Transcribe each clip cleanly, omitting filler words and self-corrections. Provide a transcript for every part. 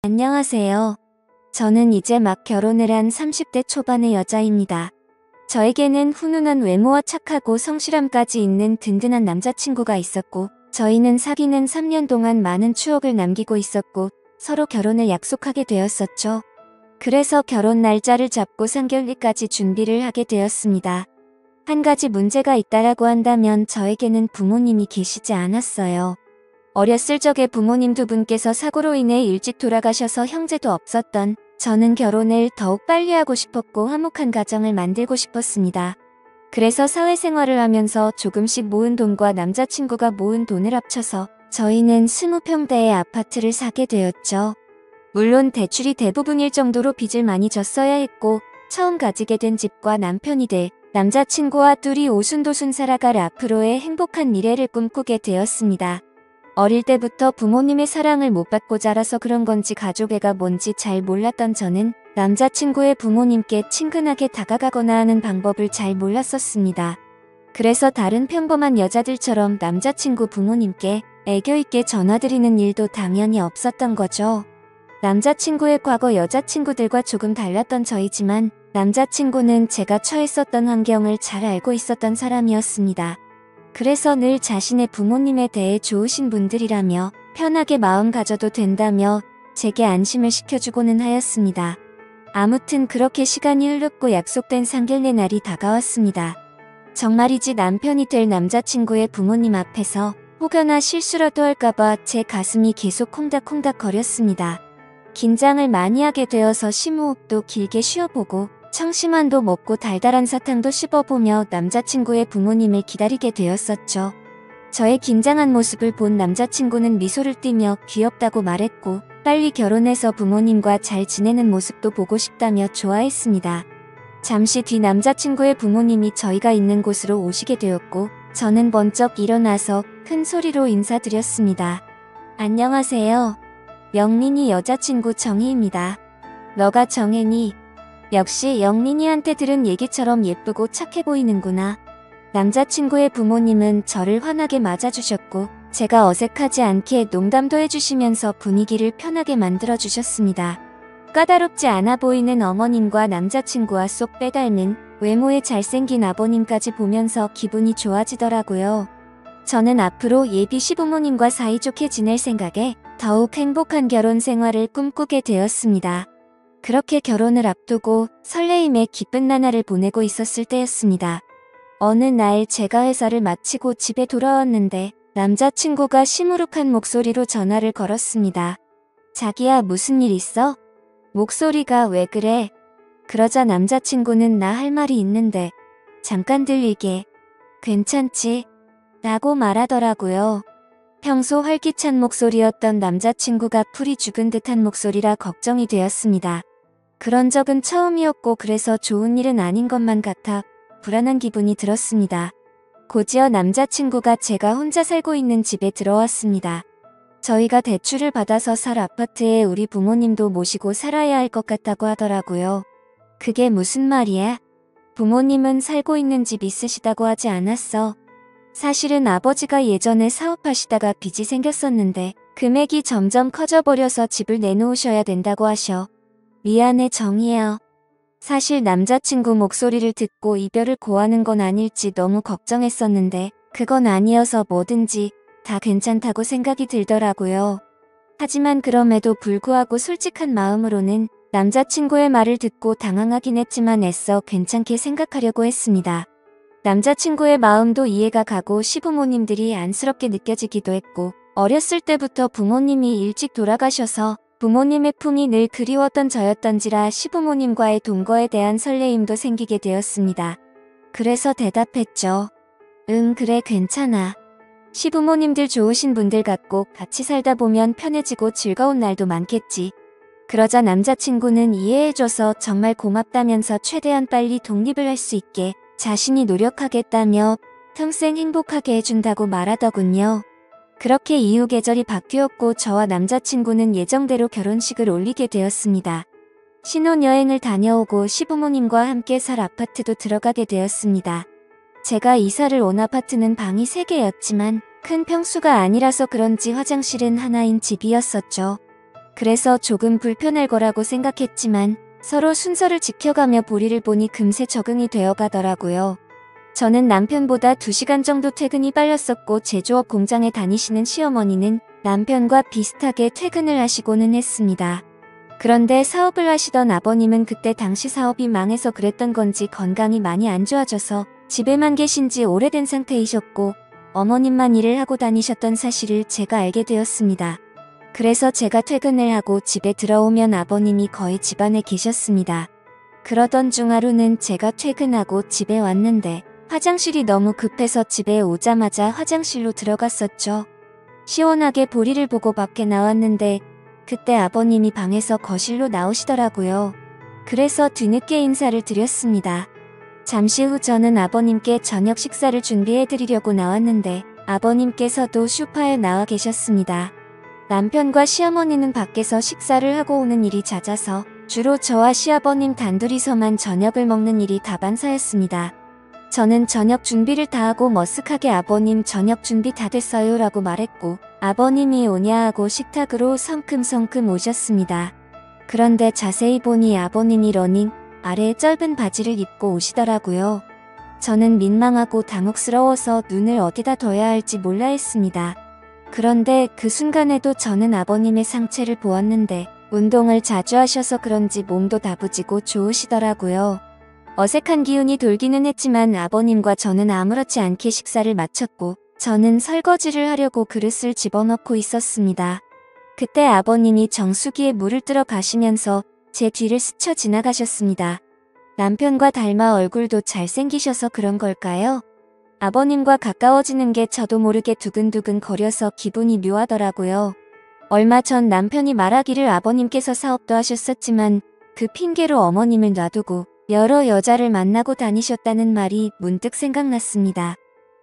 안녕하세요. 저는 이제 막 결혼을 한 30대 초반의 여자입니다. 저에게는 훈훈한 외모와 착하고 성실함까지 있는 든든한 남자친구가 있었고, 저희는 사귀는 3년 동안 많은 추억을 남기고 있었고, 서로 결혼을 약속하게 되었었죠. 그래서 결혼 날짜를 잡고 3개월까지 준비를 하게 되었습니다. 한 가지 문제가 있다라고 한다면 저에게는 부모님이 계시지 않았어요. 어렸을 적에 부모님 두 분께서 사고로 인해 일찍 돌아가셔서 형제도 없었던 저는 결혼을 더욱 빨리 하고 싶었고 화목한 가정을 만들고 싶었습니다. 그래서 사회생활을 하면서 조금씩 모은 돈과 남자친구가 모은 돈을 합쳐서 저희는 20평대의 아파트를 사게 되었죠. 물론 대출이 대부분일 정도로 빚을 많이 졌어야 했고, 처음 가지게 된 집과 남편이 될 남자친구와 둘이 오순도순 살아갈 앞으로의 행복한 미래를 꿈꾸게 되었습니다. 어릴 때부터 부모님의 사랑을 못 받고 자라서 그런 건지 가족애가 뭔지 잘 몰랐던 저는 남자친구의 부모님께 친근하게 다가가거나 하는 방법을 잘 몰랐었습니다. 그래서 다른 평범한 여자들처럼 남자친구 부모님께 애교 있게 전화드리는 일도 당연히 없었던 거죠. 남자친구의 과거 여자친구들과 조금 달랐던 저이지만 남자친구는 제가 처했었던 환경을 잘 알고 있었던 사람이었습니다. 그래서 늘 자신의 부모님에 대해 좋으신 분들이라며 편하게 마음 가져도 된다며 제게 안심을 시켜주고는 하였습니다. 아무튼 그렇게 시간이 흐르고 약속된 상견례 날이 다가왔습니다. 정말이지 남편이 될 남자친구의 부모님 앞에서 혹여나 실수라도 할까봐 제 가슴이 계속 콩닥콩닥 거렸습니다. 긴장을 많이 하게 되어서 심호흡도 길게 쉬어보고 청심환도 먹고 달달한 사탕도 씹어보며 남자친구의 부모님을 기다리게 되었었죠. 저의 긴장한 모습을 본 남자친구는 미소를 띠며 귀엽다고 말했고, 빨리 결혼해서 부모님과 잘 지내는 모습도 보고 싶다며 좋아했습니다. 잠시 뒤 남자친구의 부모님이 저희가 있는 곳으로 오시게 되었고, 저는 번쩍 일어나서 큰 소리로 인사드렸습니다. 안녕하세요. 영린이 여자친구 정희입니다. 너가 정혜니? 역시 영린이한테 들은 얘기처럼 예쁘고 착해 보이는구나. 남자친구의 부모님은 저를 환하게 맞아주셨고, 제가 어색하지 않게 농담도 해주시면서 분위기를 편하게 만들어주셨습니다. 까다롭지 않아 보이는 어머님과 남자친구와 쏙 빼닮은 외모에 잘생긴 아버님까지 보면서 기분이 좋아지더라고요. 저는 앞으로 예비 시부모님과 사이좋게 지낼 생각에 더욱 행복한 결혼 생활을 꿈꾸게 되었습니다. 그렇게 결혼을 앞두고 설레임에 기쁜 나날을 보내고 있었을 때였습니다. 어느 날 제가 회사를 마치고 집에 돌아왔는데 남자친구가 시무룩한 목소리로 전화를 걸었습니다. 자기야, 무슨 일 있어? 목소리가 왜 그래? 그러자 남자친구는 나 할 말이 있는데 잠깐 들리게. 괜찮지? 라고 말하더라고요. 평소 활기찬 목소리였던 남자친구가 풀이 죽은 듯한 목소리라 걱정이 되었습니다. 그런 적은 처음이었고 그래서 좋은 일은 아닌 것만 같아 불안한 기분이 들었습니다. 곧이어 남자친구가 제가 혼자 살고 있는 집에 들어왔습니다. 저희가 대출을 받아서 살 아파트에 우리 부모님도 모시고 살아야 할 것 같다고 하더라고요. 그게 무슨 말이야? 부모님은 살고 있는 집 있으시다고 하지 않았어? 사실은 아버지가 예전에 사업하시다가 빚이 생겼었는데 금액이 점점 커져버려서 집을 내놓으셔야 된다고 하셔. 미안해 정희야. 사실 남자친구 목소리를 듣고 이별을 고하는 건 아닐지 너무 걱정했었는데 그건 아니어서 뭐든지 다 괜찮다고 생각이 들더라고요. 하지만 그럼에도 불구하고 솔직한 마음으로는 남자친구의 말을 듣고 당황하긴 했지만 애써 괜찮게 생각하려고 했습니다. 남자친구의 마음도 이해가 가고 시부모님들이 안쓰럽게 느껴지기도 했고, 어렸을 때부터 부모님이 일찍 돌아가셔서 부모님의 품이 늘 그리웠던 저였던지라 시부모님과의 동거에 대한 설레임도 생기게 되었습니다. 그래서 대답했죠. 응, 그래, 괜찮아. 시부모님들 좋으신 분들 같고 같이 살다 보면 편해지고 즐거운 날도 많겠지. 그러자 남자친구는 이해해줘서 정말 고맙다면서 최대한 빨리 독립을 할 수 있게 자신이 노력하겠다며 평생 행복하게 해준다고 말하더군요. 그렇게 이후 계절이 바뀌었고 저와 남자친구는 예정대로 결혼식을 올리게 되었습니다. 신혼여행을 다녀오고 시부모님과 함께 살 아파트도 들어가게 되었습니다. 제가 이사를 온 아파트는 방이 3개였지만 큰 평수가 아니라서 그런지 화장실은 하나인 집이었었죠. 그래서 조금 불편할 거라고 생각했지만 서로 순서를 지켜가며 보리를 보니 금세 적응이 되어 가더라고요. 저는 남편보다 2시간 정도 퇴근이 빨랐었고 제조업 공장에 다니시는 시어머니는 남편과 비슷하게 퇴근을 하시고는 했습니다. 그런데 사업을 하시던 아버님은 그때 당시 사업이 망해서 그랬던 건지 건강이 많이 안 좋아져서 집에만 계신 지 오래된 상태이셨고 어머님만 일을 하고 다니셨던 사실을 제가 알게 되었습니다. 그래서 제가 퇴근을 하고 집에 들어오면 아버님이 거의 집안에 계셨습니다. 그러던 중 하루는 제가 퇴근하고 집에 왔는데 화장실이 너무 급해서 집에 오자마자 화장실로 들어갔었죠. 시원하게 보리를 보고 밖에 나왔는데 그때 아버님이 방에서 거실로 나오시더라고요. 그래서 뒤늦게 인사를 드렸습니다. 잠시 후 저는 아버님께 저녁 식사를 준비해드리려고 나왔는데 아버님께서도 소파에 나와 계셨습니다. 남편과 시어머니는 밖에서 식사를 하고 오는 일이 잦아서 주로 저와 시아버님 단둘이서만 저녁을 먹는 일이 다반사였습니다. 저는 저녁 준비를 다 하고 머쓱하게 아버님 저녁 준비 다 됐어요 라고 말했고 아버님이 오냐 하고 식탁으로 성큼성큼 오셨습니다. 그런데 자세히 보니 아버님이 러닝 아래에 짧은 바지를 입고 오시더라고요. 저는 민망하고 당혹스러워서 눈을 어디다 둬야 할지 몰라 했습니다. 그런데 그 순간에도 저는 아버님의 상체를 보았는데 운동을 자주 하셔서 그런지 몸도 다부지고 좋으시더라고요. 어색한 기운이 돌기는 했지만 아버님과 저는 아무렇지 않게 식사를 마쳤고 저는 설거지를 하려고 그릇을 집어넣고 있었습니다. 그때 아버님이 정수기에 물을 뜨러 가시면서 제 뒤를 스쳐 지나가셨습니다. 남편과 닮아 얼굴도 잘생기셔서 그런 걸까요? 아버님과 가까워지는 게 저도 모르게 두근두근 거려서 기분이 묘하더라고요. 얼마 전 남편이 말하기를 아버님께서 사업도 하셨었지만 그 핑계로 어머님을 놔두고 여러 여자를 만나고 다니셨다는 말이 문득 생각났습니다.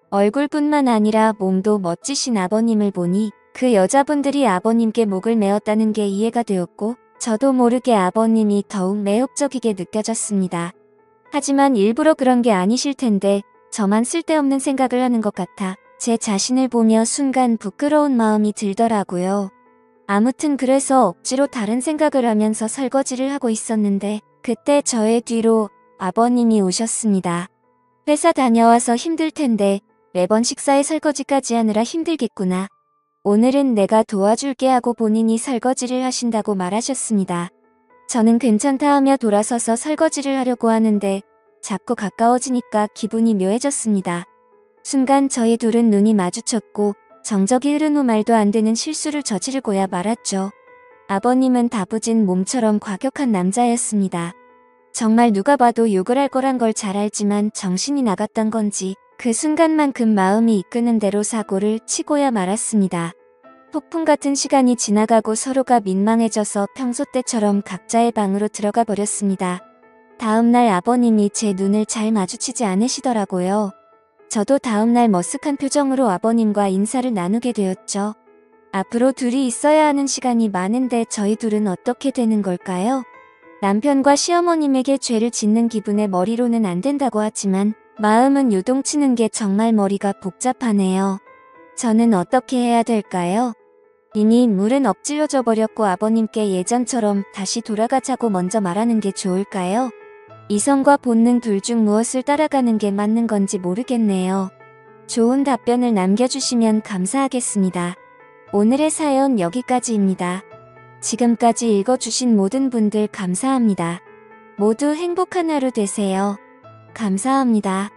얼굴뿐만 아니라 몸도 멋지신 아버님을 보니 그 여자분들이 아버님께 목을 메었다는 게 이해가 되었고 저도 모르게 아버님이 더욱 매혹적이게 느껴졌습니다. 하지만 일부러 그런 게 아니실 텐데 저만 쓸데없는 생각을 하는 것 같아 제 자신을 보며 순간 부끄러운 마음이 들더라고요. 아무튼 그래서 억지로 다른 생각을 하면서 설거지를 하고 있었는데 그때 저의 뒤로 아버님이 오셨습니다. 회사 다녀와서 힘들 텐데 매번 식사에 설거지까지 하느라 힘들겠구나. 오늘은 내가 도와줄게 하고 본인이 설거지를 하신다고 말하셨습니다. 저는 괜찮다 하며 돌아서서 설거지를 하려고 하는데 자꾸 가까워지니까 기분이 묘해졌습니다. 순간 저희 둘은 눈이 마주쳤고 정적이 흐른 후 말도 안 되는 실수를 저지르고야 말았죠. 아버님은 다부진 몸처럼 과격한 남자였습니다. 정말 누가 봐도 욕을 할 거란 걸 잘 알지만 정신이 나갔던 건지 그 순간만큼 마음이 이끄는 대로 사고를 치고야 말았습니다. 폭풍 같은 시간이 지나가고 서로가 민망해져서 평소 때처럼 각자의 방으로 들어가 버렸습니다. 다음날 아버님이 제 눈을 잘 마주치지 않으시더라고요. 저도 다음날 머쓱한 표정으로 아버님과 인사를 나누게 되었죠. 앞으로 둘이 있어야 하는 시간이 많은데 저희 둘은 어떻게 되는 걸까요? 남편과 시어머님에게 죄를 짓는 기분에 머리로는 안 된다고 하지만 마음은 요동치는 게 정말 머리가 복잡하네요. 저는 어떻게 해야 될까요? 이미 물은 엎질러져 버렸고 아버님께 예전처럼 다시 돌아가자고 먼저 말하는 게 좋을까요? 이성과 본능 둘 중 무엇을 따라가는 게 맞는 건지 모르겠네요. 좋은 답변을 남겨주시면 감사하겠습니다. 오늘의 사연 여기까지입니다. 지금까지 읽어주신 모든 분들 감사합니다. 모두 행복한 하루 되세요. 감사합니다.